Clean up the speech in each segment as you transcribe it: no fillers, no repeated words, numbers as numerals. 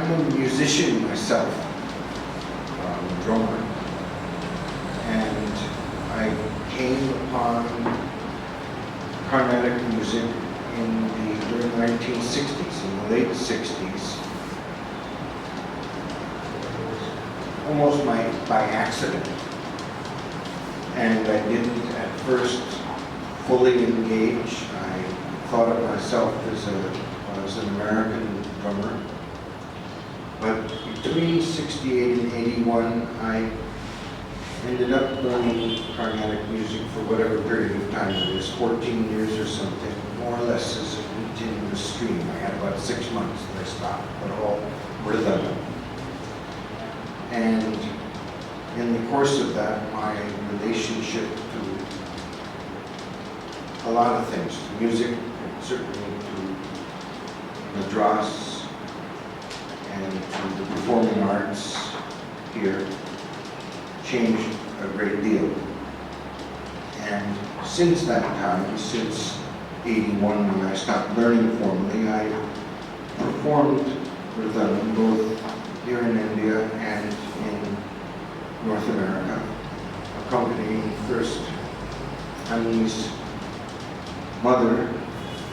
I'm a musician myself, a drummer, and I came upon Carnatic music in the early 1960s, in the late 60s, almost by accident. And I didn't at first fully engage. I thought of myself as an American drummer. But between 68 and 81, I ended up learning Carnatic music for whatever period of time it is, 14 years or something, more or less as a continuous stream. I had about 6 months that I stopped, but all rhythm. And in the course of that, my relationship to a lot of things, to music, and certainly to Madras, and to the performing arts here, changed a great deal. And since that time, since 81 when I stopped learning formally, I performed with them both here in India and in North America, accompanying first Ani's mother,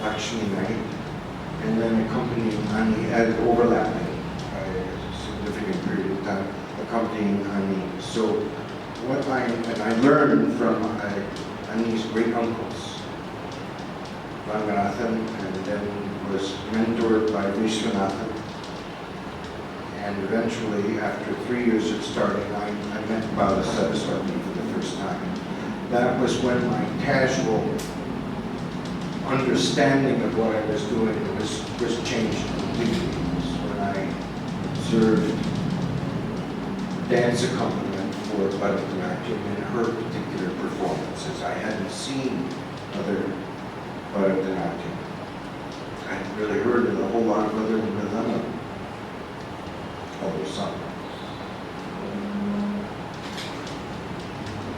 Lakshmi Knight, and then accompanying Ani, overlapping by a significant period of time, accompanying Ani. So what I learned from Ani's great uncles, Ranganathan, and then was mentored by Vishwanathan. And eventually, after 3 years of starting, I met Balasaraswati for the first time. That was when my casual understanding of what I was doing was changed completely. It was when I observed dance accompaniment for Parvati in her particular performances. I hadn't seen other Parvati. I hadn't really heard of a whole lot of other rhythm.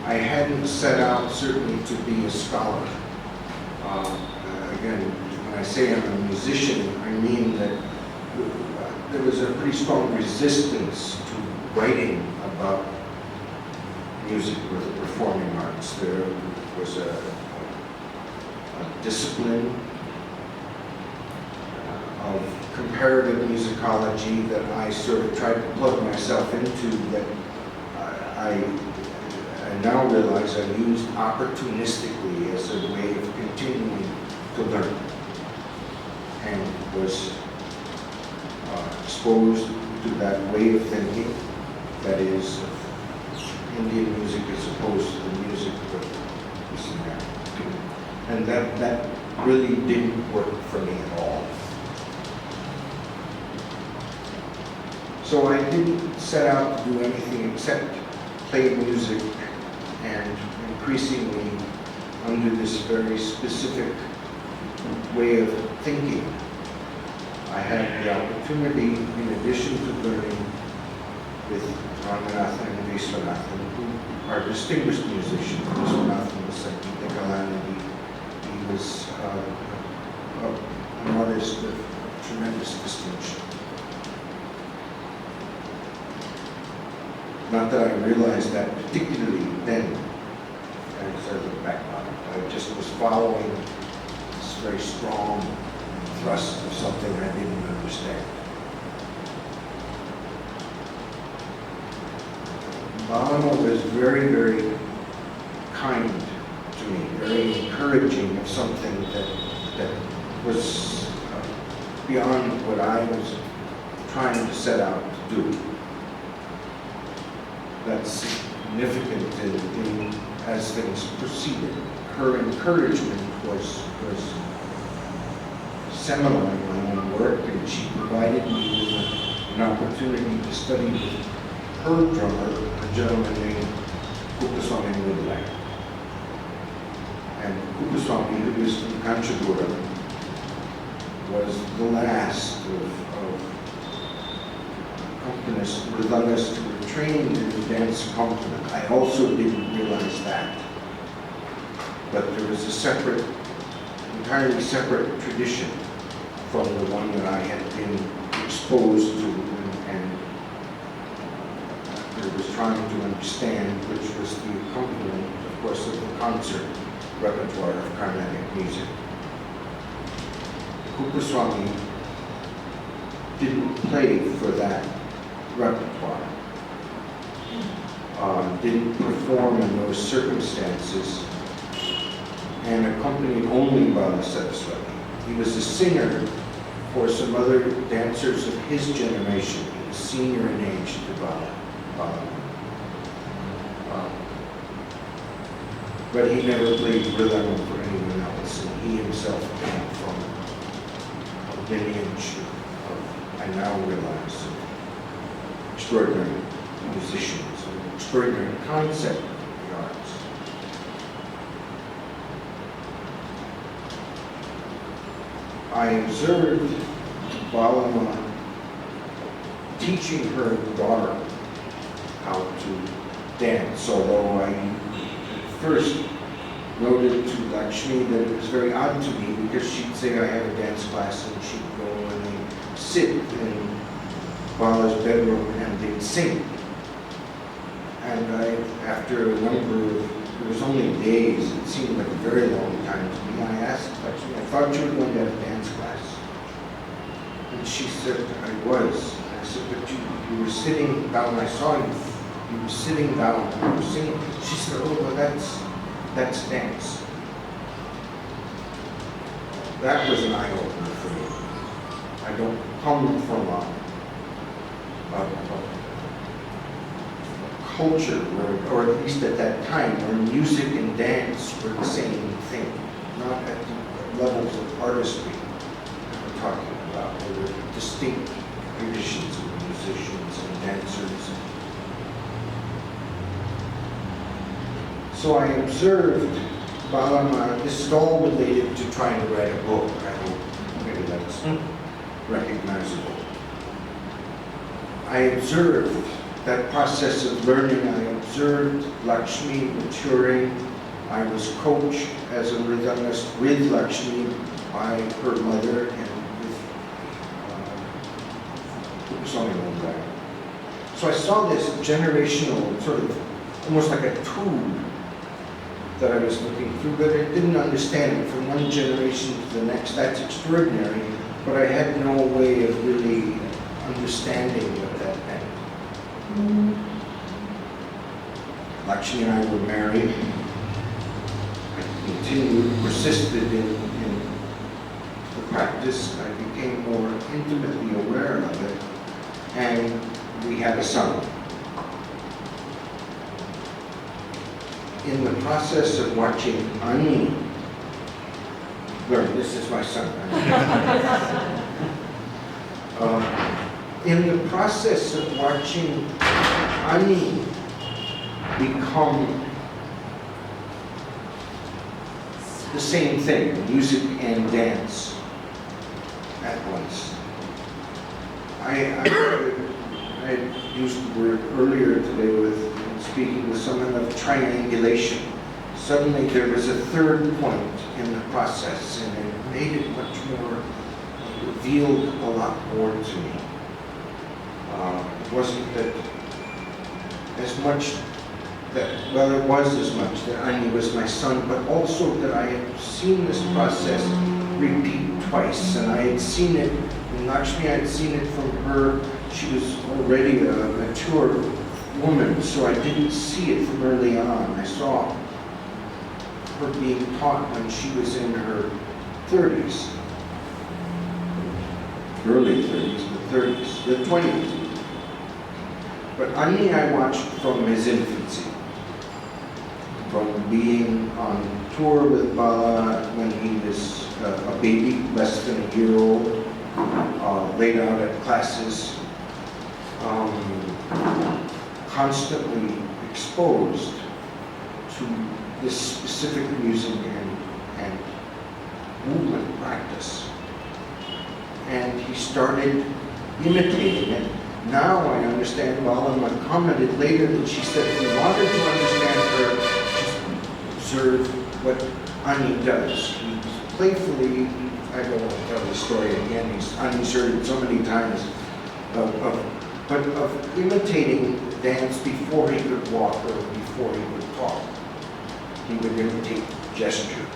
I hadn't set out certainly to be a scholar. Again, when I say I'm a musician, I mean that there was a pretty strong resistance to writing about music with the performing arts. There was a discipline of comparative musicology that I sort of tried to plug myself into, that I now realize I used opportunistically as a way of continuing to learn, and was exposed to that way of thinking that is Indian music as opposed to the music of this American. And that really didn't work for me at all. So I didn't set out to do anything except play music, and increasingly under this very specific way of thinking. I had the opportunity, in addition to learning with Ranganathan and Vishwanathan, who are distinguished musicians. Vishwanathan was Sangeeta Galanadi. He was an artist of tremendous distinction. Not that I realized that particularly then, as I look back on it. I just was following this very strong thrust of something I didn't understand. Bayama was very, very kind to me, very encouraging of something that was beyond what I was trying to set out to do. That's significant as things proceeded. Her encouragement was seminal in my own work, and she provided me with an opportunity to study with her drummer, a gentleman named Kupaswami Murthy. And Kupaswami, who was from Kanchipuram, was the last of accompanists, mridangaists who were trained in dance accompaniment. I also didn't realize that. But there was a separate, entirely separate tradition from the one that I had been exposed to in trying to understand, which was the accompaniment, of course, of the concert repertoire of Carnatic music. Kuppaswamy didn't play for that repertoire, didn't perform in those circumstances, and accompanied only Balasaraswati. He was a singer for some other dancers of his generation. He was senior in age to Bala. But he never played rhythm for anyone else, and he himself came from a lineage of, I now realize, extraordinary musicians, an extraordinary concept of the arts. I observed Balama teaching her daughter how to dance, although I first noted to Lakshmi that it was very odd to me because she'd say I have a dance class and she'd go and they'd sit in Bala's bedroom and they'd sing. And after a number of, it was only days, it seemed like a very long time to me, I asked Lakshmi, I thought you were going to have a dance class. And she said, I was. And I said, but you were sitting down, I saw you. You were sitting down, you were singing. She said, oh, well, that's dance. That was an eye-opener for me. I don't come from a culture where, or at least at that time, where music and dance were the same thing, not at the levels of artistry that we're talking about. There were distinct traditions of musicians and dancers. So I observed Balama, this is all related to trying to write a book. I hope maybe that's recognizable. I observed that process of learning. I observed Lakshmi maturing. I was coached as a rhythmist with Lakshmi by her mother and with someone like. So I saw this generational sort of almost like a tube that I was looking through, but I didn't understand it from one generation to the next. That's extraordinary, but I had no way of really understanding what that meant. Lakshmi and I were married. I continued, persisted in the practice. I became more intimately aware of it, and we had a son. In the process of watching Ani learn, this is my son. In the process of watching Ani become the same thing, music and dance at once. I used the word earlier today with speaking with someone of triangulation. Suddenly there was a third point in the process, and it made it much more, revealed a lot more to me. It wasn't that as much that, well, it was as much that Ani was my son, but also that I had seen this process repeat twice, and I had seen it in Lakshmi, I had seen it from her. She was already a mature woman, so I didn't see it from early on. I saw her being taught when she was in her 30s. Early 30s, but 30s, the 20s. But Ani I watched from his infancy. From being on tour with Bala when he was a baby, less than a year old, laid out at classes, constantly exposed to this specific music and movement practice. And he started imitating it. Now I understand Balama commented later that she said if you wanted to understand her, just observe what Ani does. He playfully, I don't want to tell the story again, Ani's heard it so many times, of but of imitating dance before he could walk or before he would talk. He would imitate gesture,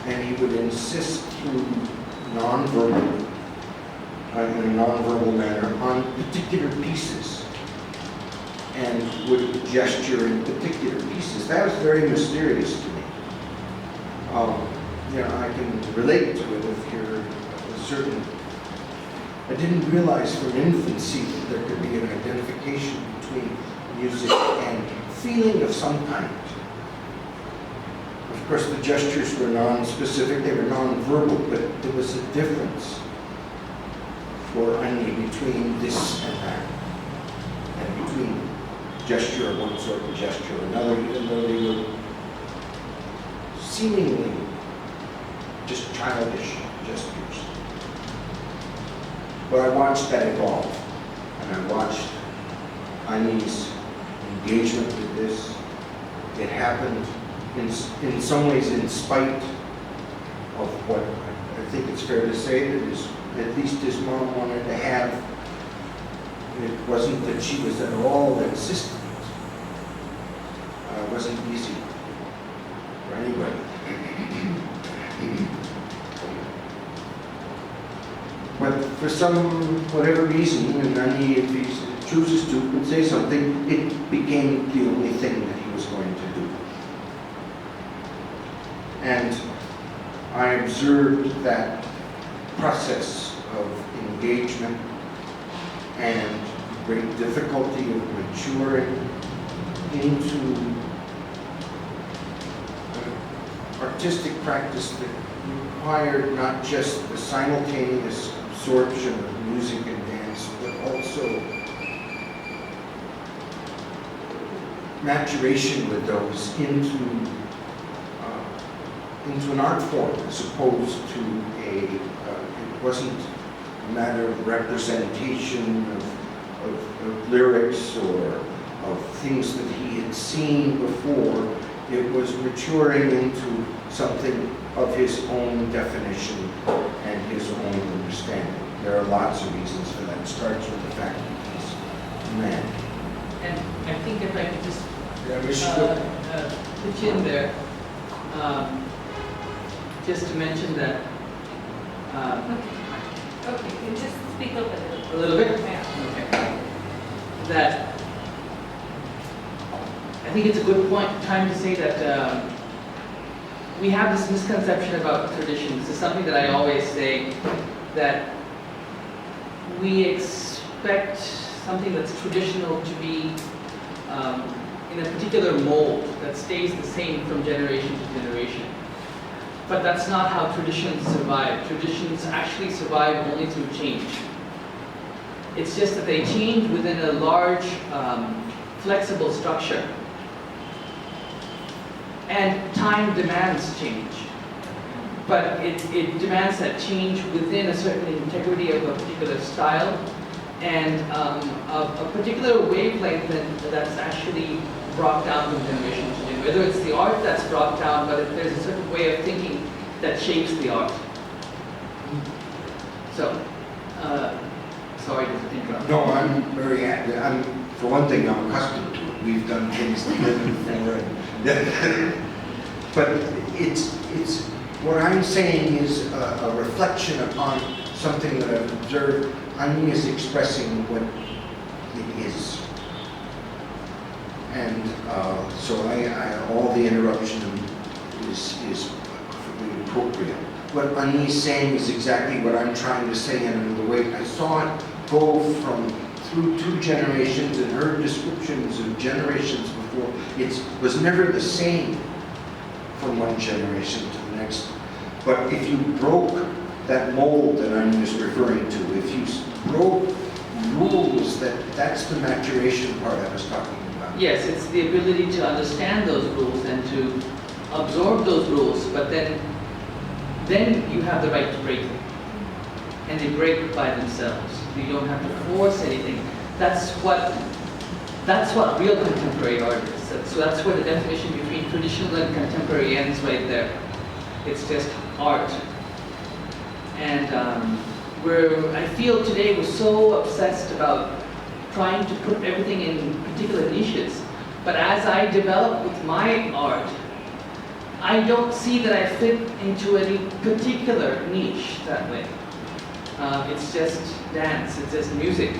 and he would insist through nonverbal, in a nonverbal manner, on particular pieces, and would gesture in particular pieces. That was very mysterious to me. I can relate to it if you're a certain. I didn't realize from infancy that there could be an identification between music and feeling of some kind. Of course, the gestures were non-specific, they were non-verbal, but there was a difference for Ani between this and that, and between gesture of one sort and gesture of another, even though they were seemingly just childish gestures. But I watched that evolve, and I watched Ani's engagement with this. It happened in some ways in spite of what I think it's fair to say that at least his mom wanted to have. It wasn't that she was at all insistent. It wasn't easy for anybody. But for whatever reason, and Ani, if he chooses to, would say something, it became the only thing that he was going to do. And I observed that process of engagement and great difficulty of maturing into artistic practice that required not just the simultaneous absorption of music and dance, but also maturation with those into an art form, as opposed to it wasn't a matter of representation of lyrics or of things that he had seen before. It was maturing into something of his own definition and his own understanding. There are lots of reasons for that. It starts with the fact that he's a man. And I think if I could just pitch in there, just to mention that. Okay, can you just speak up a little bit? Yeah. Okay. That I think it's a good time to say that we have this misconception about tradition. This is something that I always say, that we expect something that's traditional to be in a particular mold that stays the same from generation to generation. But that's not how traditions survive. Traditions actually survive only through change. It's just that they change within a large, flexible structure. And time demands change. But it demands that change within a certain integrity of a particular style and a particular wavelength that's actually brought down from generation to generation. Whether it's the art that's brought down, but there's a certain way of thinking that shapes the art. So, sorry to interrupt. No, I'm very happy. For one thing, I'm accustomed to it. We've done things together before. But it's what I'm saying is a reflection upon something that I've observed. Ani is expressing what it is. And so all the interruption is perfectly appropriate. What Ani is saying is exactly what I'm trying to say in another way. I saw it go through two generations, and her descriptions of generations before, it was never the same from one generation to the next. But if you broke that mold that I'm just referring to, if you broke rules, that's the maturation part I was talking about. Yes, it's the ability to understand those rules and to absorb those rules, but then you have the right to break them. And they break by themselves. You don't have to force anything. That's what real contemporary art is. So that's where the definition between traditional and contemporary ends right there. It's just art. And where I feel today we're so obsessed about trying to put everything in particular niches. But as I develop with my art, I don't see that I fit into any particular niche that way. It's just dance, it's just music.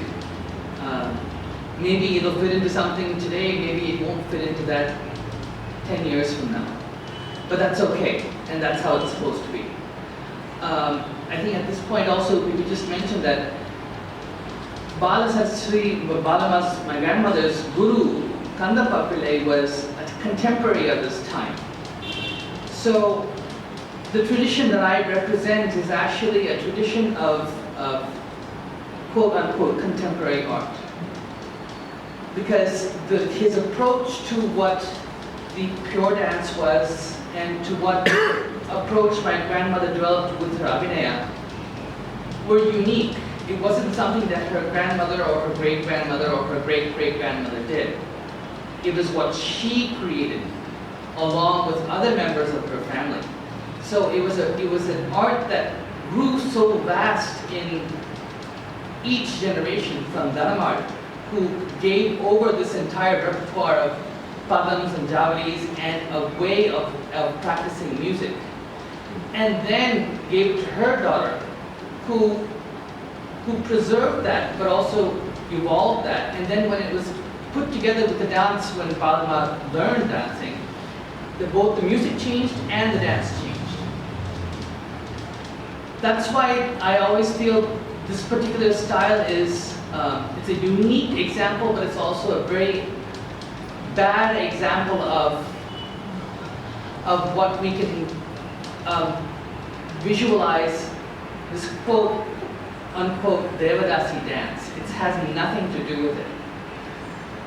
Maybe it'll fit into something today, maybe it won't fit into that 10 years from now. But that's okay, and that's how it's supposed to be. I think at this point also, we just mentioned that Balama's, my grandmother's guru, Kandappa Pillai, was a contemporary of this time. So the tradition that I represent is actually a tradition of quote-unquote contemporary art. Because his approach to what the pure dance was and to what approach my grandmother developed with her abhinaya were unique. It wasn't something that her grandmother or her great-grandmother or her great-great-grandmother did. It was what she created along with other members of her family. So it was an art that grew so vast in each generation, from Dhanamart, who gave over this entire repertoire of padams and javalis and a way of practicing music, and then gave it to her daughter, who preserved that but also evolved that. And then when it was put together with the dance, when Balama learned dancing, both the music changed and the dance changed. That's why I always feel this particular style is, it's a unique example, but it's also a very bad example of what we can visualize, this quote unquote Devadasi dance. It has nothing to do with it.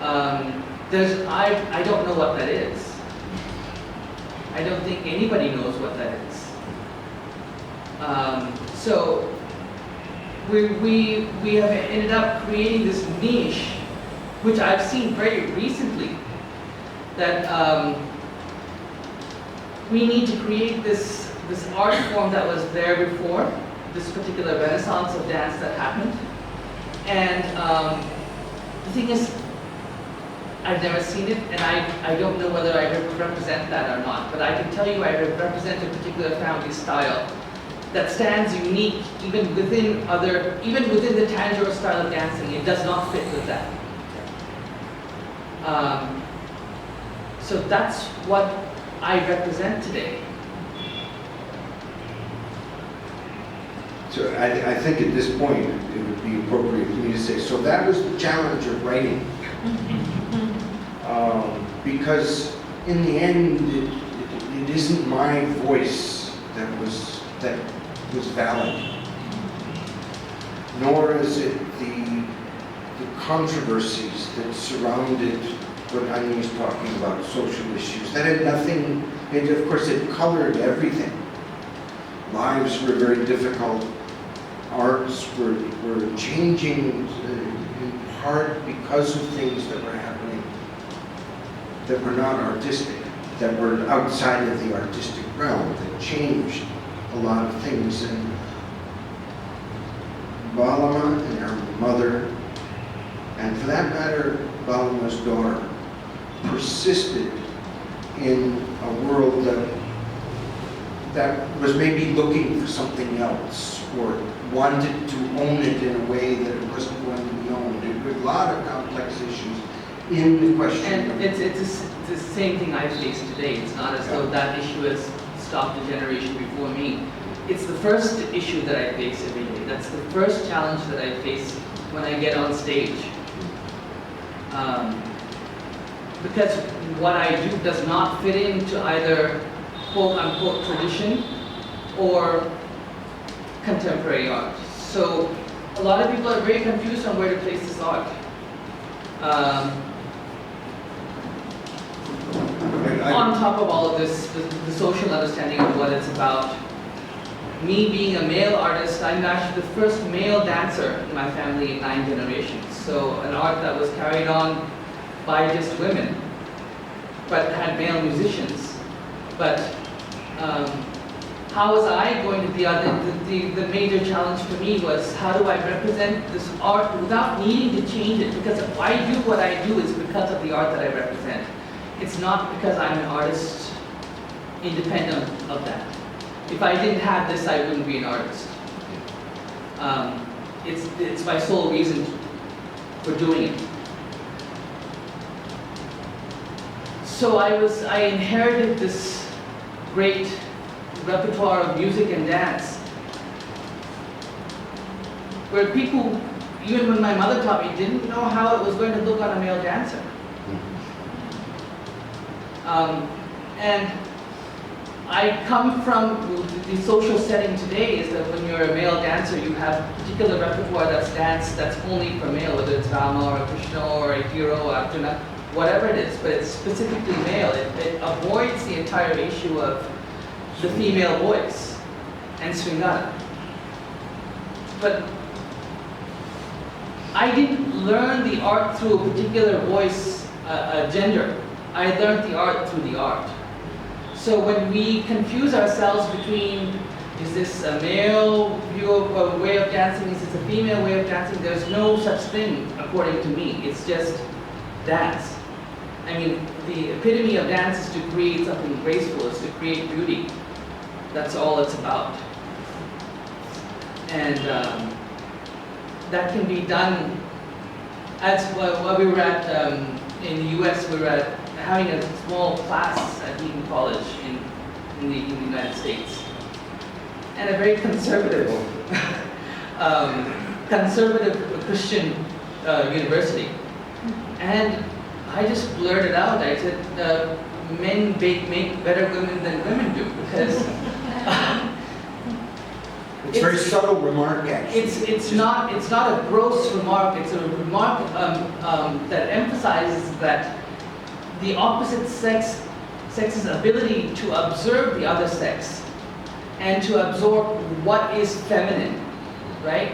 I don't know what that is. I don't think anybody knows what that is. So we have ended up creating this niche, which I've seen very recently, that we need to create this art form that was there before, this particular renaissance of dance that happened. And the thing is, I've never seen it, and I don't know whether I represent that or not, but I can tell you I represent a particular family style that stands unique even within the Tanjore style of dancing. It does not fit with that. So that's what I represent today. So I think at this point, it would be appropriate for me to say, so that was the challenge of writing. Because in the end, it isn't my voice that was valid, nor is it the controversies that surrounded what Ani was talking about, social issues. That had nothing, and of course it colored everything. Lives were very difficult. Arts were changing in part because of things that were happening that were not artistic, that were outside of the artistic realm, that changed a lot of things. And Balama and her mother, and for that matter, Balama's daughter, persisted in a world that was maybe looking for something else, or wanted to own it in a way that it wasn't going to be owned. There were a lot of complex issues in the question. And it's the same thing I face today. It's not as though that issue has stopped a generation before me. It's the first issue that I face every day. That's the first challenge that I face when I get on stage. Because what I do does not fit into either quote-unquote tradition or contemporary art. So a lot of people are very confused on where to place this art. On top of all of this, the social understanding of what it's about. Me being a male artist, I'm actually the first male dancer in my family in 9 generations. So an art that was carried on by just women, but had male musicians. But how was I going to, the major challenge for me was how do I represent this art without needing to change it? Because if I do what I do is because of the art that I represent. It's not because I'm an artist independent of that. If I didn't have this, I wouldn't be an artist. It's my sole reason for doing it. So I inherited this great repertoire of music and dance, where people, even when my mother taught me, didn't know how it was going to look on a male dancer. And I come from the social setting today is that when you're a male dancer, you have a particular repertoire that's dance that's only for male, whether it's Rama or Krishna or a hero or Arjuna, whatever it is, but it's specifically male. It avoids the entire issue of the female voice and Sringara. But I didn't learn the art through a particular voice, gender. I learned the art through the art. So when we confuse ourselves between, is this a male view of way of dancing, is this a female way of dancing, there's no such thing according to me. It's just dance. I mean, the epitome of dance is to create something graceful, is to create beauty. That's all it's about. And that can be done, as while we were at, in the US, we were having a small class at Eton College in the United States. And a very conservative, conservative Christian university. And I just blurted out, I said, men make better women than women do, because It's a very subtle remark, actually. it's not a gross remark. It's a remark that emphasizes that the opposite sex's ability to observe the other sex and to absorb what is feminine, right?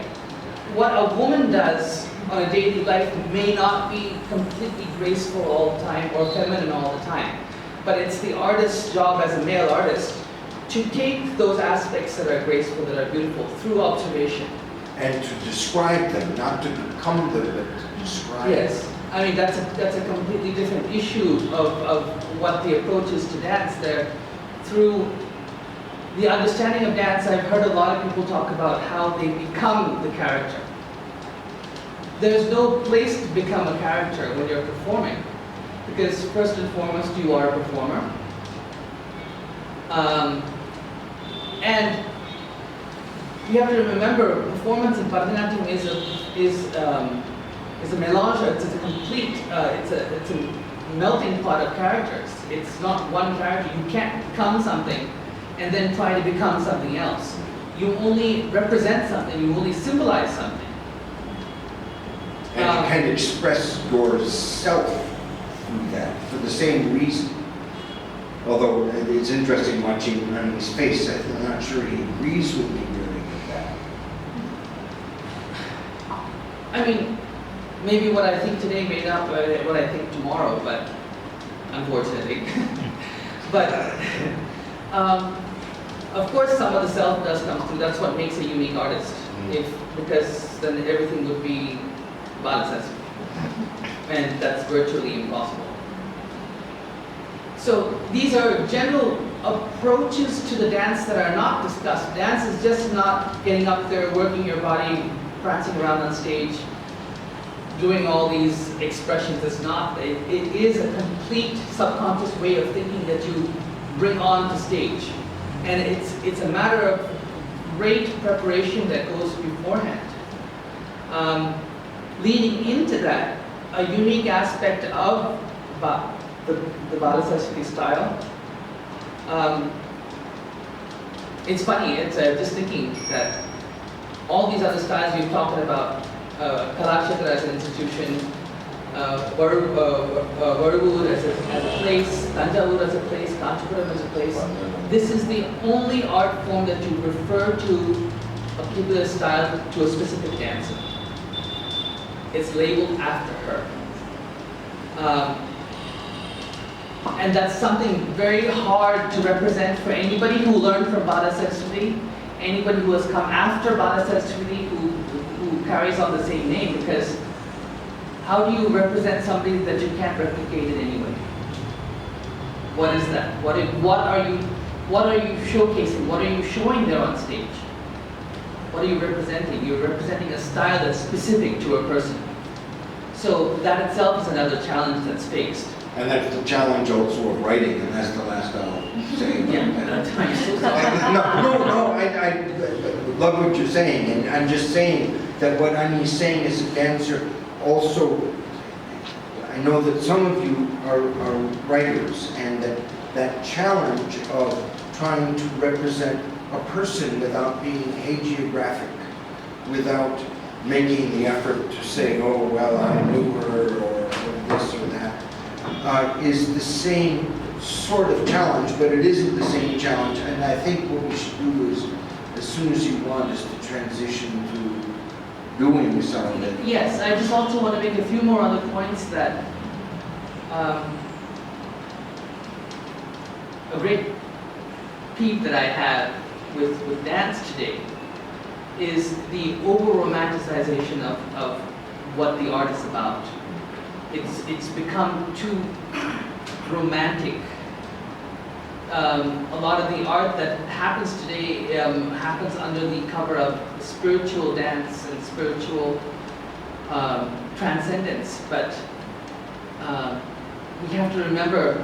What a woman does on a daily life may not be completely graceful all the time or feminine all the time, but it's the artist's job as a male artist to take those aspects that are graceful, that are beautiful, through observation. And to describe them, not to become them, but to describe Yes, them. I mean, that's a completely different issue of what the approach is to dance there. Through the understanding of dance, I've heard a lot of people talk about how they become the character. There's no place to become a character when you're performing, because first and foremost, you are a performer. And you have to remember, performance in Bharatanatyam is a melange. It's a complete. It's a melting pot of characters. It's not one character. You can't become something and then try to become something else. You only represent something. You only symbolize something. And you can express yourself through that for the same reason. Although it's interesting watching Rami's face, I'm not sure he agrees with me really with that. I mean, maybe what I think today may not be what I think tomorrow, but unfortunately. But of course, some of the self does come through. That's what makes a unique artist. Because then everything would be Balasaraswati, and that's virtually impossible. So these are general approaches to the dance that are not discussed. Dance is just not getting up there, working your body, prancing around on stage, doing all these expressions. It's not. It is a complete subconscious way of thinking that you bring on to stage, and it's a matter of great preparation that goes beforehand. Leading into that, a unique aspect of the Balasaraswati style. It's funny, it's just thinking that all these other styles we've talked about, Kalakshetra as an institution, Varuvur as a place, Tanjavur as a place, Kanchipuram as a place. This is the only art form that you refer to a particular style to a specific dancer. It's labeled after her. And that's something very hard to represent for anybody who learned from Balasaraswati, anybody who has come after Balasaraswati who carries on the same name, because how do you represent somebody that you can't replicate in any way? What is that? What are you showcasing? What are you showing there on stage? What are you representing? You're representing a style that's specific to a person. So that itself is another challenge that's faced. And that's the challenge also of writing, and that's the last I'll say about Yeah, that. I'm so sorry. I love what you're saying, and I'm just saying that what I'm saying as a dancer also, I know that some of you are writers, and that challenge of trying to represent a person without being hagiographic, without making the effort to say, oh, well, I knew her, or this or that, is the same sort of challenge, but it isn't the same challenge. And I think what we should do is, as soon as you want, is to transition to doing some of it. Yes, I just also want to make a few more other points that a great peeve that I have with dance today is the over-romanticization of what the art is about. It's become too romantic. A lot of the art that happens today happens under the cover of spiritual dance and spiritual transcendence, but we have to remember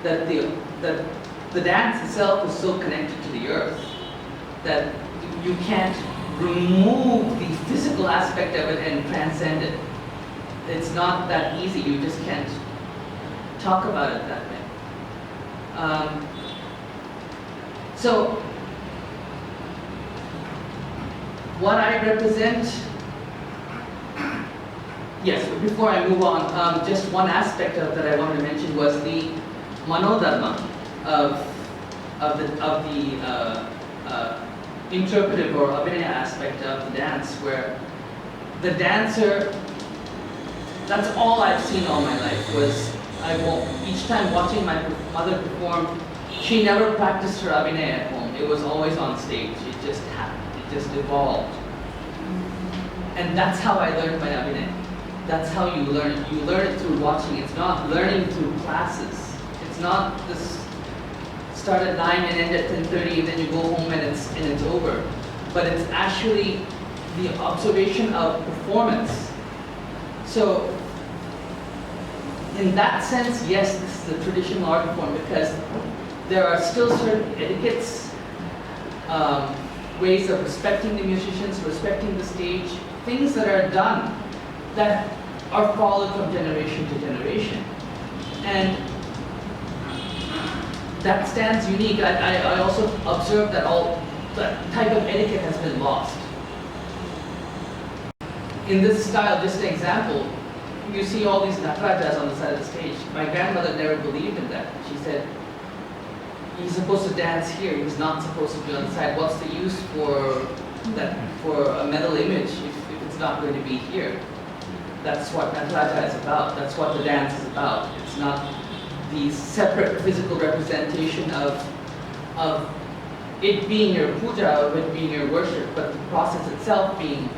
that the dance itself is so connected to the earth that you can't remove the physical aspect of it and transcend it. It's not that easy. You just can't talk about it that way. So, what I represent, yes, but before I move on, just one aspect of that I wanted to mention was the manodharma of the interpretive or abhinaya aspect of the dance, where the dancer, that's all I've seen all my life was, each time watching my mother perform, she never practiced her abhinaya at home. It was always on stage. It just happened. It just evolved. And that's how I learned my abhinaya. That's how you learn it. You learn it through watching. It's not learning through classes. It's not this start at 9 and end at 10:30 and then you go home and it's over. But it's actually the observation of performance. So in that sense, yes, this is a traditional art form because there are still certain etiquettes, ways of respecting the musicians, respecting the stage, things that are done that are followed from generation to generation. And that stands unique. I also observed that all that type of etiquette has been lost. In this style, just an example, you see all these natarajas on the side of the stage. My grandmother never believed in that. She said, he's supposed to dance here, he's not supposed to be on the side. What's the use for a metal image if it's not going to be here? That's what nataraja is about. That's what the dance is about. It's not the separate physical representation of it being your puja, of it being your worship, but the process itself being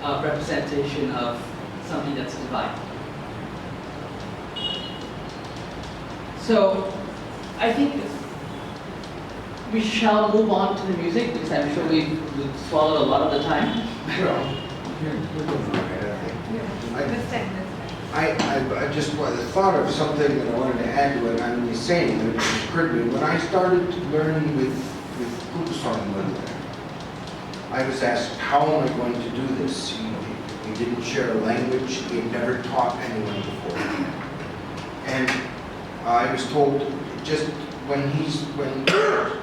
a representation of something that's divine. So, I think we shall move on to the music because I'm sure we've swallowed a lot of the time. Well, I just thought of something that I wanted to add to what I'm saying, and it just occurred to me. When I started to learn with Kshetrayya, I was asked, how am I going to do this? He didn't share a language, he had never taught anyone before. And I was told, just when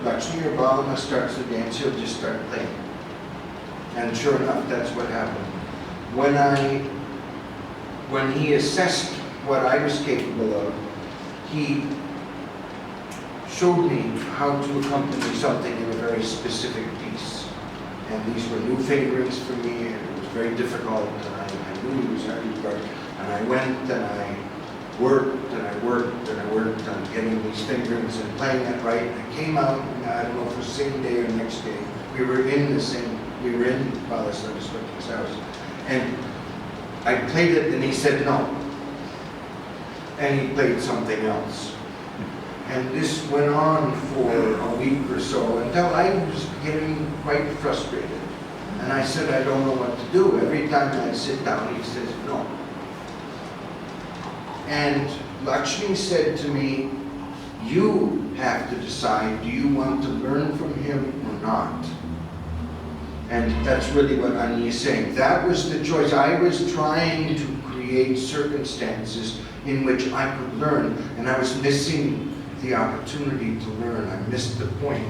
Lakshmi or Balama starts to dance, he'll just start playing. And sure enough, that's what happened. When he assessed what I was capable of, he showed me how to accompany something in a very specific piece. And these were new fingerings for me, and it was very difficult, and I knew he was hard to work. And I went and I worked and I worked and I worked on getting these fingerings and playing it right. And I came out, and I don't know if it was the same day or next day, we were in Balasaraswati's house. And I played it and he said no. And he played something else. And this went on for a week or so until I was getting quite frustrated. And I said, I don't know what to do. Every time I sit down, he says no. And Lakshmi said to me, you have to decide, do you want to learn from him or not? And that's really what Ani is saying. That was the choice. I was trying to create circumstances in which I could learn, and I was missing the opportunity to learn. I missed the point.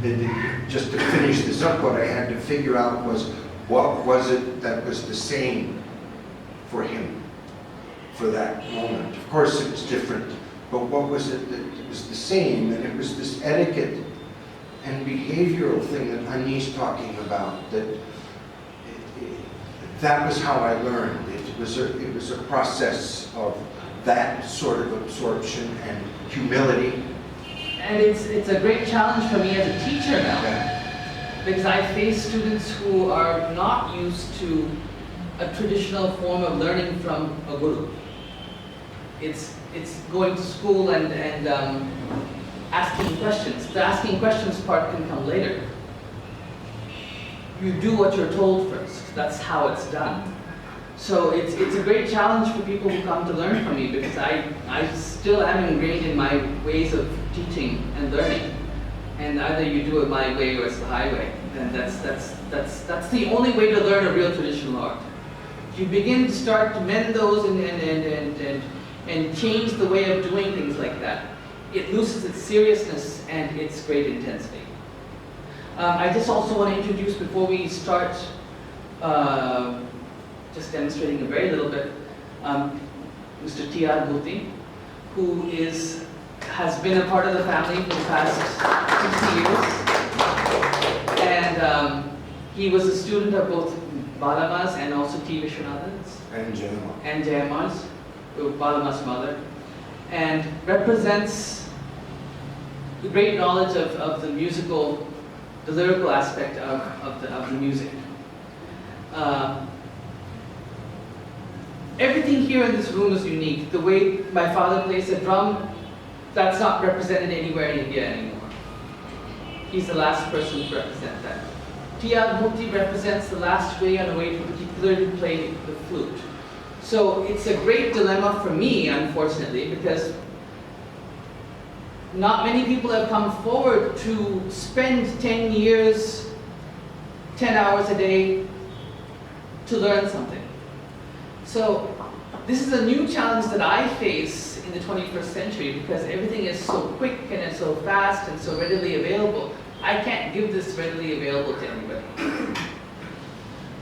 And just to finish this up, what I had to figure out was, what was it that was the same for him for that moment? Of course it was different, but what was it that was the same? And it was this etiquette and behavioral thing that Ani's talking about, that was how I learned. It was a process of that sort of absorption and humility. And it's a great challenge for me as a teacher now, because I face students who are not used to a traditional form of learning from a guru. It's going to school and asking questions. The asking questions part can come later. You do what you're told first. That's how it's done. So it's a great challenge for people who come to learn from me, because I still am ingrained in my ways of teaching and learning. And either you do it my way or it's the highway. And that's the only way to learn a real traditional art. If you begin to start to mend those and change the way of doing things like that, it loses its seriousness and its great intensity. I just also want to introduce, before we start just demonstrating a very little bit, Mr. TR Murthy, who has been a part of the family for the past 60 years. And he was a student of both Balamas and also T. Vishwanathan's. And Jayama's, Balama's mother. And represents the great knowledge of the musical, the lyrical aspect of the music. Everything here in this room is unique. The way my father plays the drum, that's not represented anywhere in India anymore. He's the last person to represent that. TR Murthy represents the last way on a way to particularly play the flute. So it's a great dilemma for me, unfortunately, because not many people have come forward to spend 10 years, 10 hours a day to learn something. So this is a new challenge that I face in the 21st century, because everything is so quick and it's so fast and so readily available. I can't give this readily available to anybody.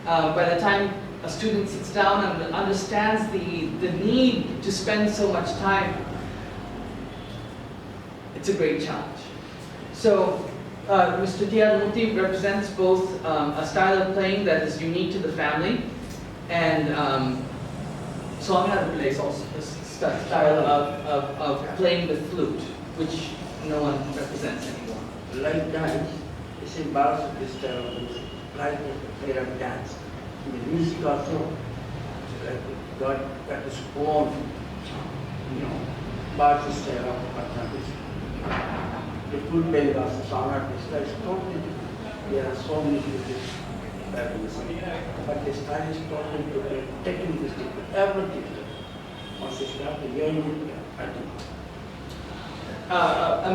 By the time a student sits down and understands the need to spend so much time, it's a great challenge. So Mr. TR Murthy represents both a style of playing that is unique to the family, and Swaminath plays also a style of playing the flute, which no one represents anymore. Like dance, it's in Balasaraswati style of music, like the play of dance. In the music also, like God got his own, Balasaraswati style of Padam. The flute playing also, Swaminath style is totally different. There are so many music but the style is totally different, technique is different, everything is different. Once you start to learn it, I think. A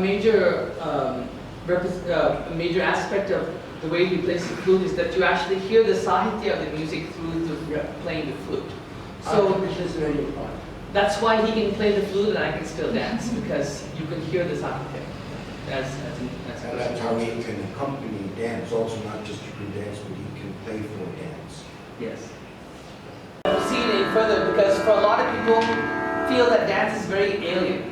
major aspect of the way he plays the flute is that you actually hear the sahitya of the music through playing the flute. So this is very important. That's why he can play the flute and I can still dance, because you can hear the sahitya. That's how he can accompany dance, also not just you can dance, but he can play for dance. Yes. Proceed any further, because for a lot of people feel that dance is very alien.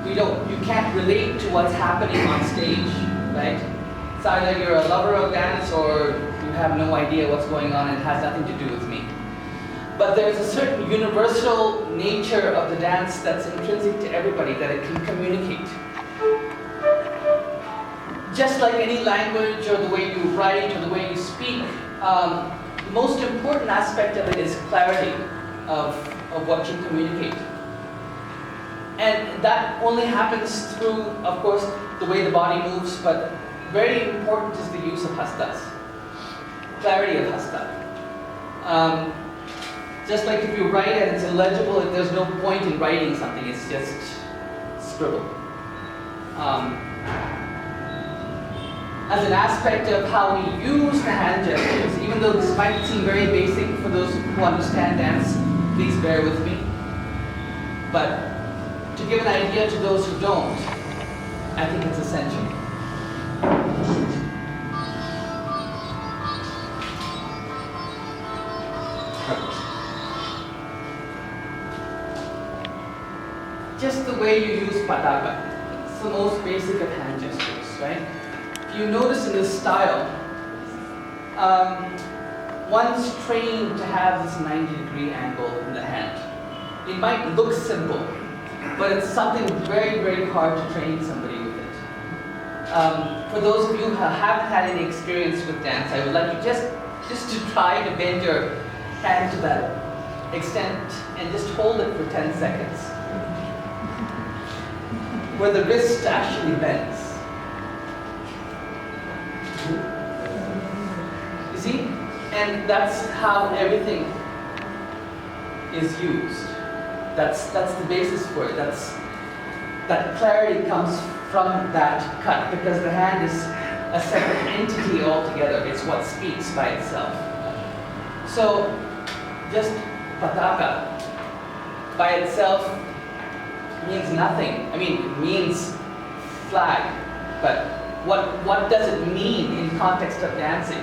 You can't relate to what's happening on stage, right? It's either you're a lover of dance or you have no idea what's going on and it has nothing to do with me. But there's a certain universal nature of the dance that's intrinsic to everybody, that it can communicate. Just like any language or the way you write or the way you speak, the most important aspect of it is clarity of what you communicate. And that only happens through, of course, the way the body moves, but very important is the use of hastas. Clarity of hasta. Just like if you write and it's illegible, there's no point in writing something, it's just scribble. As an aspect of how we use the hand gestures, even though this might seem very basic for those who understand dance, please bear with me. But to give an idea to those who don't, I think it's essential. Just the way you use padam. It's the most basic of hand gestures, right? If you notice in this style, one's trained to have this 90-degree angle in the hand. It might look simple, but it's something very, very hard to train somebody with it. For those of you who haven't had any experience with dance, I would like you just to try to bend your hand to that extent and just hold it for 10 seconds. Where the wrist actually bends. You see? And that's how everything is used. That's the basis for it. That clarity comes from that cut, because the hand is a separate entity altogether. It's what speaks by itself. So just pataka by itself means nothing. I mean, it means flag, but what does it mean in context of dancing?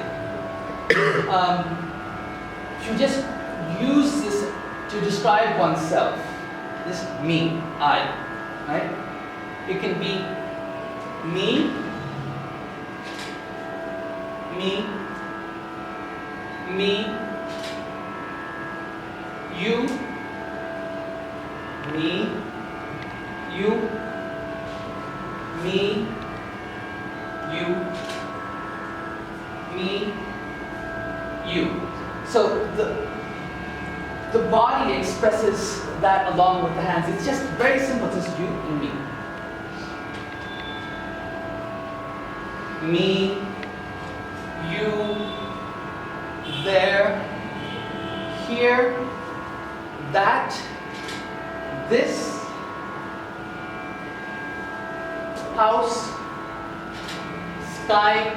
You just use this to describe oneself. This me, I, right? It can be me, you, me, you, me, you, me, you. So the body expresses that along with the hands. It's just very simple, just you and me. Me, you, there, here, that, this, house, sky.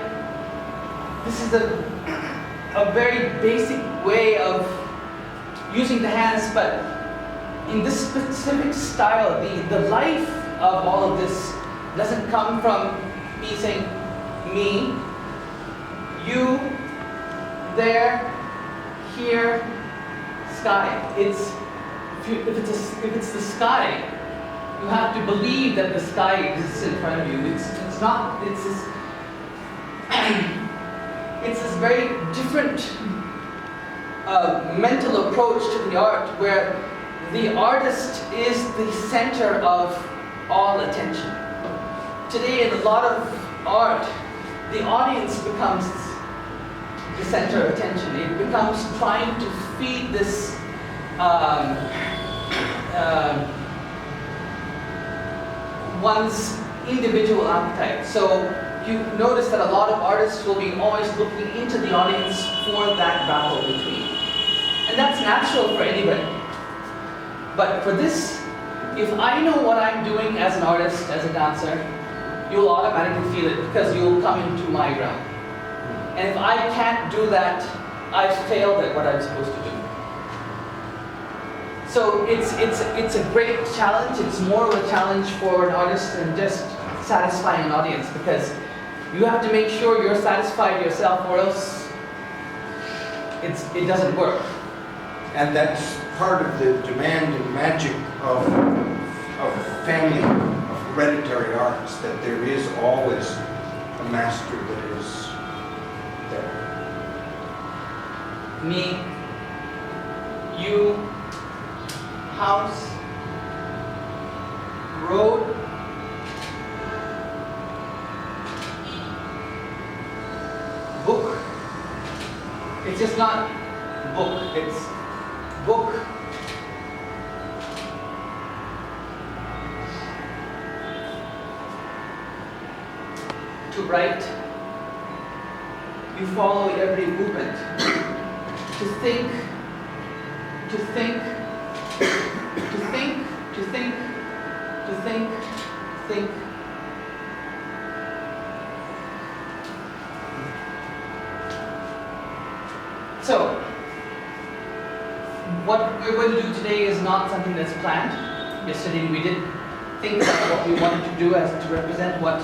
This is a very basic way of using the hands, but in this specific style, the life of all of this doesn't come from me saying me, you, there, here, sky. If it's the sky, you have to believe that the sky exists in front of you. It's not. It's this very different mental approach to the art, where the artist is the center of all attention. Today, in a lot of art, the audience becomes the center of attention. It becomes trying to feed this one's individual appetite. So you notice that a lot of artists will be always looking into the audience for that battle between. And that's natural for anybody. But for this, if I know what I'm doing as an artist, as a dancer, you'll automatically feel it, because you'll come into my realm. And if I can't do that, I've failed at what I'm supposed to do. So it's a great challenge. It's more of a challenge for an artist than just satisfying an audience, because you have to make sure you're satisfied yourself, or else it doesn't work. And that's part of the demand and magic of family, of hereditary arts, that there is always a master that is there. Me, you, house, road, book. It's just not book, it's book. To write, you follow every movement. To think, to think, to think, to think, to think, think. So, what we're going to do today is not something that's planned. Yesterday we did think about what we wanted to do as to represent what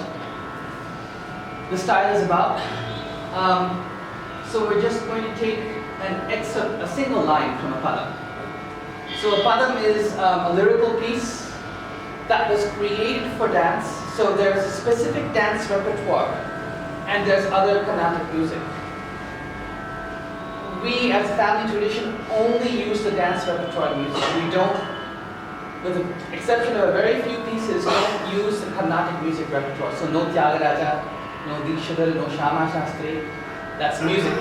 the style is about. So we're just going to take an excerpt, a single line from a padam. So a padam is a lyrical piece that was created for dance. So there's a specific dance repertoire and there's other Carnatic music. We as a family tradition only use the dance repertoire music. We don't, with the exception of a very few pieces, don't use the Carnatic music repertoire. So no Tyagaraja, no Dikshadhar, no Shama Shastri, that's music.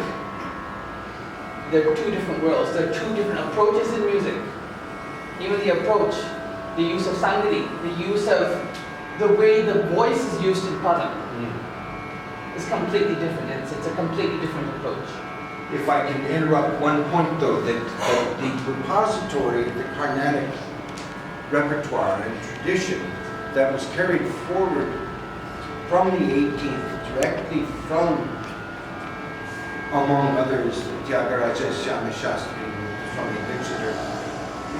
There are two different worlds, there are two different approaches in music. Even the approach, the use of Sangati, the use of the way the voice is used in padam is completely different. It's a completely different approach. If I can interrupt one point though, that the repository of the Carnatic repertoire and tradition that was carried forward from the 18th, directly from, among others, Tyagaraja, Shama Shastri, from the Dikshadhar.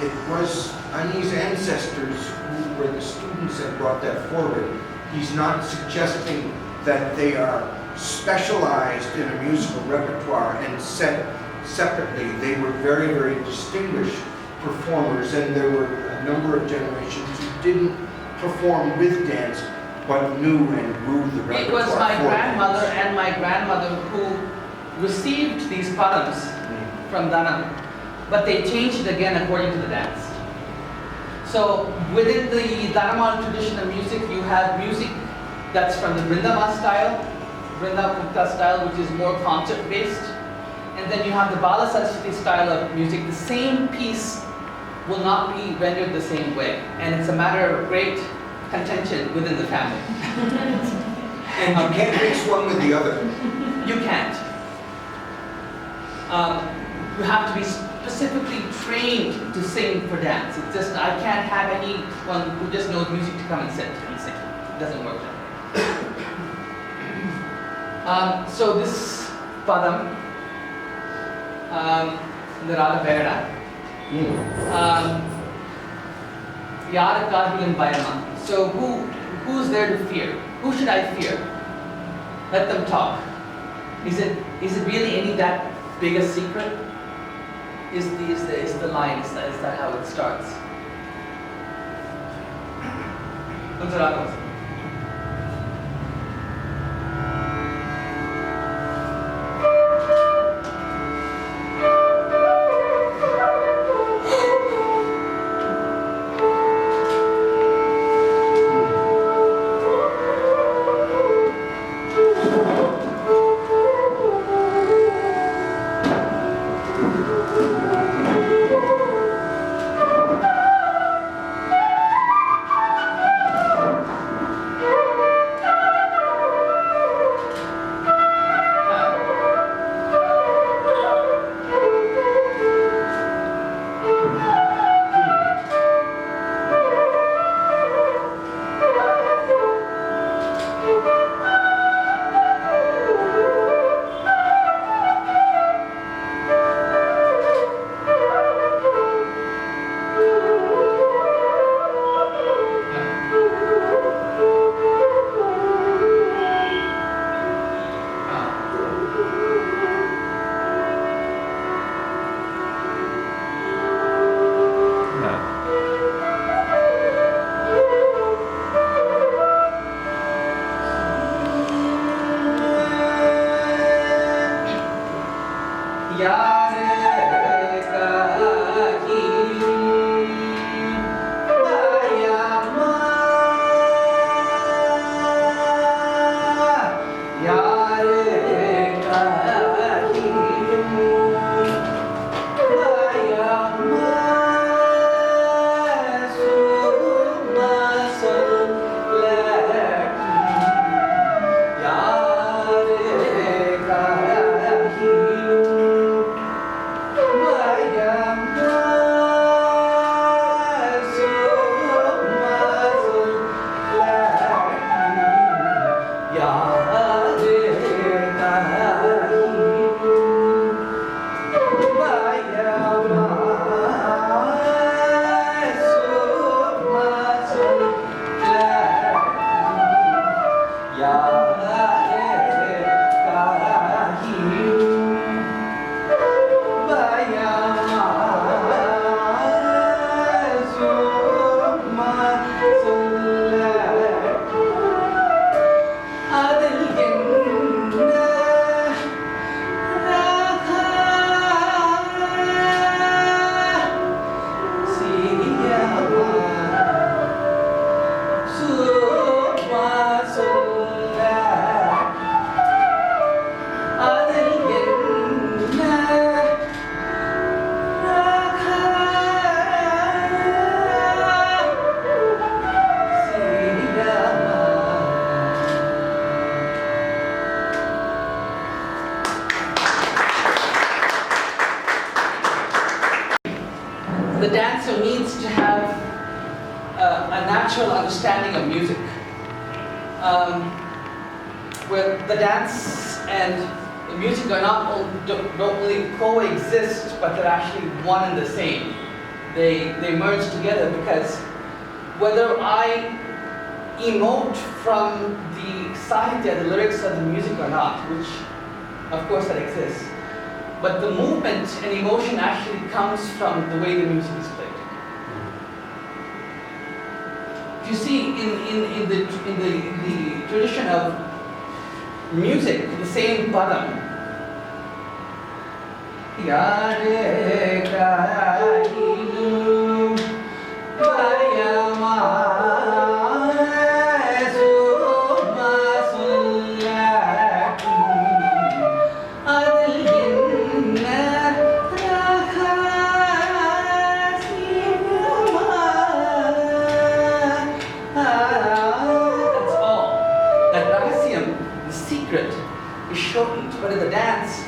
It was Ani's ancestors who were the students that brought that forward. He's not suggesting that they are specialized in a musical repertoire and set separately. They were very, very distinguished performers, and there were a number of generations who didn't perform with dance but knew and grew the repertoire. It was my grandmother and my grandmother who received these padams from Dhanam, but they changed it again according to the dance. So within the Dhanamal tradition of music, you have music that's from the Vrindava style, Vrinda Mukta style, which is more concert-based. And then you have the Balasaraswati style of music. The same piece will not be rendered the same way. And it's a matter of great contention within the family. And you can't mix one with the other. You can't. You have to be specifically trained to sing for dance. It's just, I can't have anyone who just knows music to come and sit and sing. It doesn't work that way. So this padam, the Ragam Begada, Yaarukkaagilum bayama. So who's there to fear? Who should I fear? Let them talk. Is it really any that big a secret? Is the line, is that how it starts? What's the Ragam? The dancer needs to have a natural understanding of music, where the dance and the music are don't really coexist, but they're actually one and the same. They merge together because whether I emote from the sahitya, the lyrics of the music or not, which of course that exists, but the movement and emotion actually comes from the way the music is played. You see, in the tradition of music, the same padam, Yaarukkaagilum, bayama. But in the dance,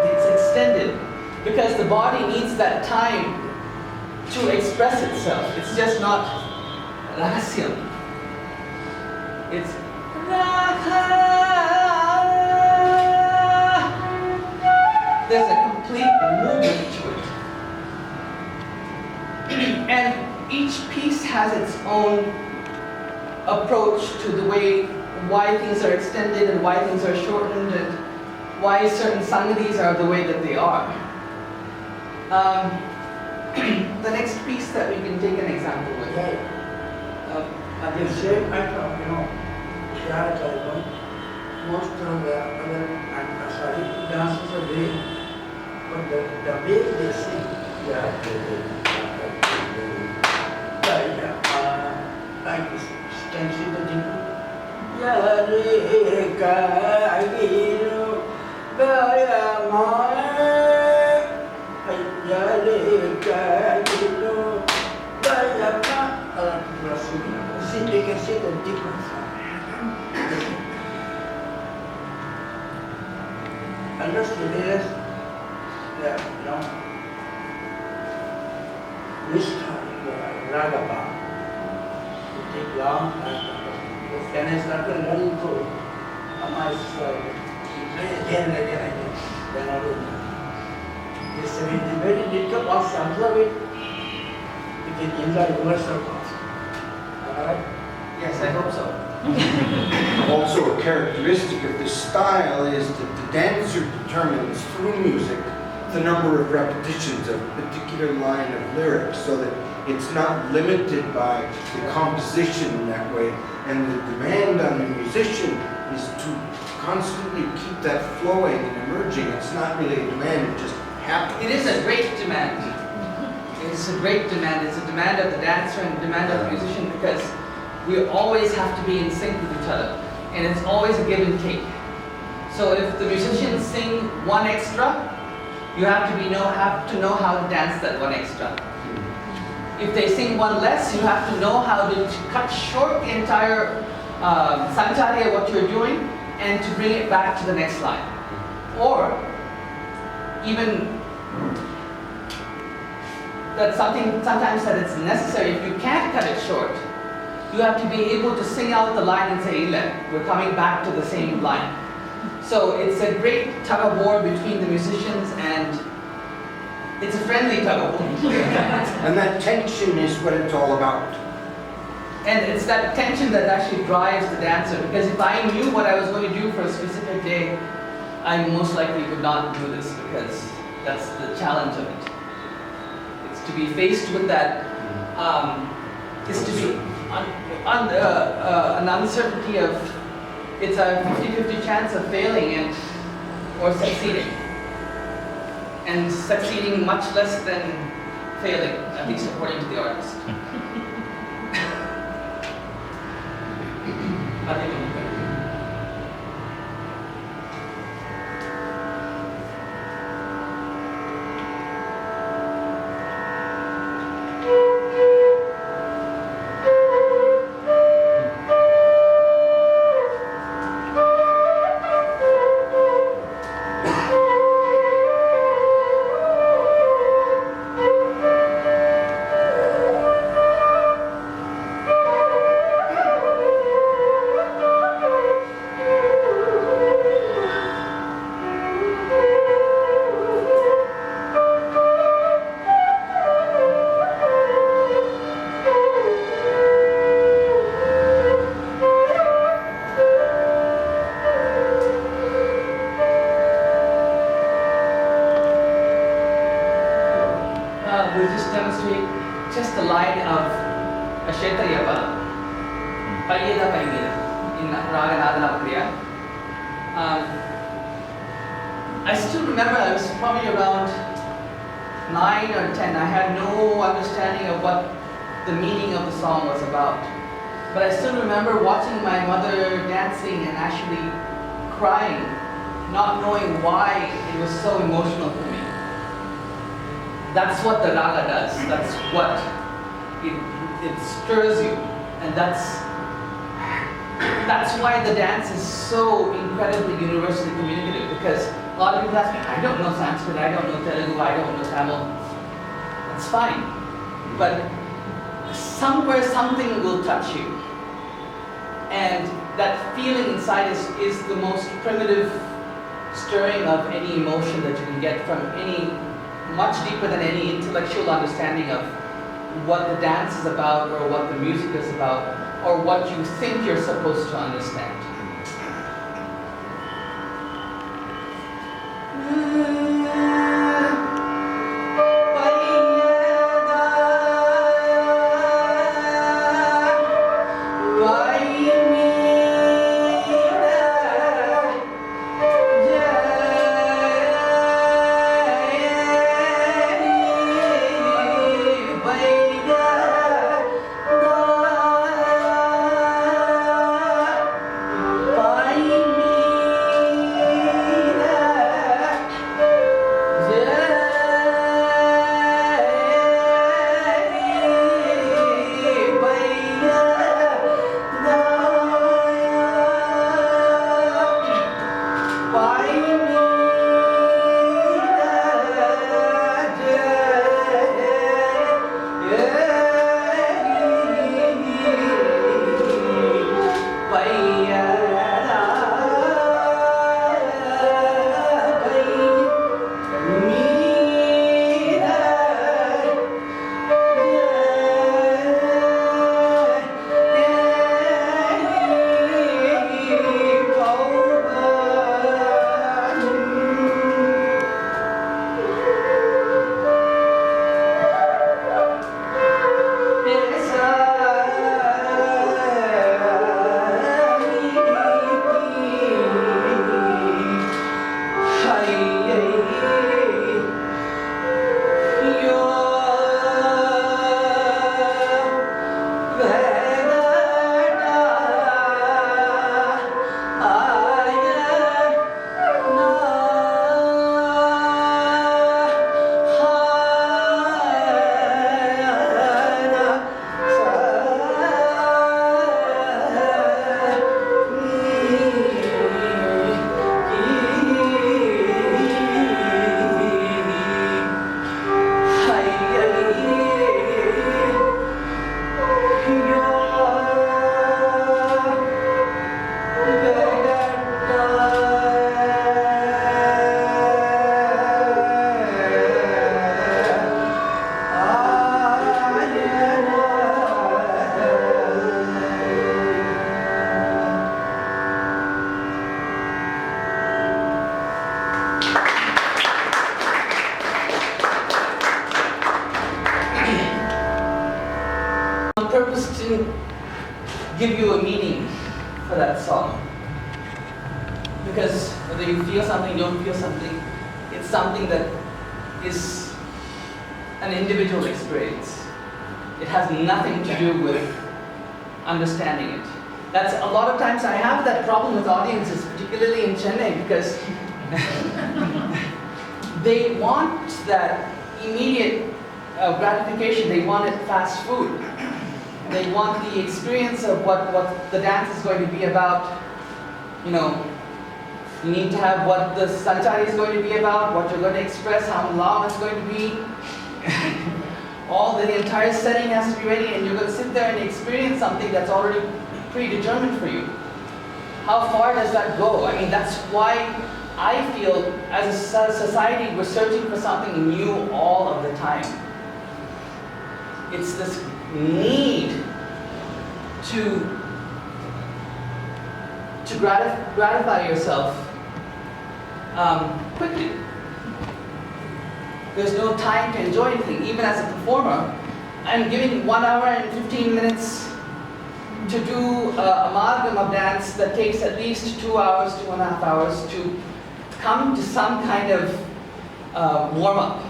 it's extended because the body needs that time to express itself. It's just not rahasyam. It's there's a complete movement to it. And each piece has its own approach to the way, why things are extended and why things are shortened and why certain sangadis are the way that they are. The next piece that we can take an example with. At the same time, Yaarukkaagilum, most of the other dances are very, but the way they sing, like this, can you see the difference? Yaarukkaagilum, bayama. Yaarukkaagilum, bayama. See, you can see the difference. And just to realize that, this time, Ragam, it takes long time. Then I started learning to my side. Again and again and again. Then I will. This is very little of some of it. You can enjoy universal also. Alright? Yes, I hope so. Also, a characteristic of this style is that the dancer determines through music the number of repetitions of a particular line of lyrics, so that it's not limited by the composition in that way. And the demand on the musician is to constantly keep that flowing and emerging. It's not really a demand, it just happens. It is a great demand. It's a great demand. It's a demand of the dancer and a demand of the musician because we always have to be in sync with each other. And it's always a give and take. So if the musicians sing one extra, you have to know how to dance that one extra. If they sing one less, you have to know how to cut short the entire sancharya, what you're doing, and to bring it back to the next line. Or even that's something sometimes that it's necessary. If you can't cut it short, you have to be able to sing out the line and say, "Illa, we're coming back to the same line." So it's a great tug of war between the musicians, and it's a friendly tug of war. And that tension is what it's all about. And it's that tension that actually drives the dancer, because if I knew what I was going to do for a specific day, I most likely would not do this, because that's the challenge of it. It's to be faced with that, is to be an uncertainty of, it's a 50-50 chance of failing and or succeeding. And succeeding much less than failing, at least according to the artist. We'll just demonstrate just a line of a Kshetrayya padam, Paiyada, Paimeeda, in Raga. I still remember I was probably around 9 or 10. I had no understanding of what the meaning of the song was about. But I still remember watching my mother dancing and actually crying, not knowing why it was so emotional for me. That's what the raga does. That's what it stirs you, and that's why the dance is so incredibly universally communicative. Because a lot of people ask me, I don't know Sanskrit, I don't know Telugu, I don't know Tamil. That's fine, but somewhere something will touch you, and that feeling inside is the most primitive stirring of any emotion that you can get from any. Much deeper than any intellectual understanding of what the dance is about, or what the music is about, or what you think you're supposed to understand. give you a meaning for that song. Because whether you feel something, don't feel something, it's something that is an individual experience. It has nothing to do with understanding it. That's a lot of times I have that problem with audiences, particularly in Chennai, because they want that immediate gratification. They want it fast food. They want the experience of what the dance is going to be about. You know, you need to have what the sanchari is going to be about, what you're going to express, how long it's going to be. The entire setting has to be ready, and you're going to sit there and experience something that's already predetermined for you. How far does that go? I mean, that's why I feel as a society we're searching for something new all of the time. It's this need to gratify yourself quickly. There's no time to enjoy anything. Even as a performer, I'm giving 1 hour and 15 minutes to do a amalgam of dance that takes at least 2 hours, 2.5 hours to come to some kind of warm-up.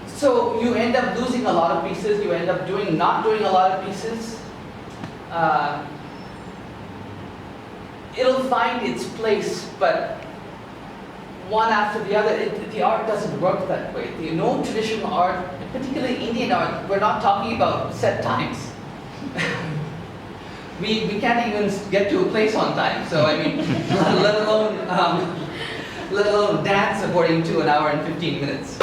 So you end up losing a lot of pieces, you end up not doing a lot of pieces. It'll find its place, but one after the other, the art doesn't work that way. No traditional art, particularly Indian art, we're not talking about set times. we can't even get to a place on time, so I mean, let alone dance according to 1 hour and 15 minutes.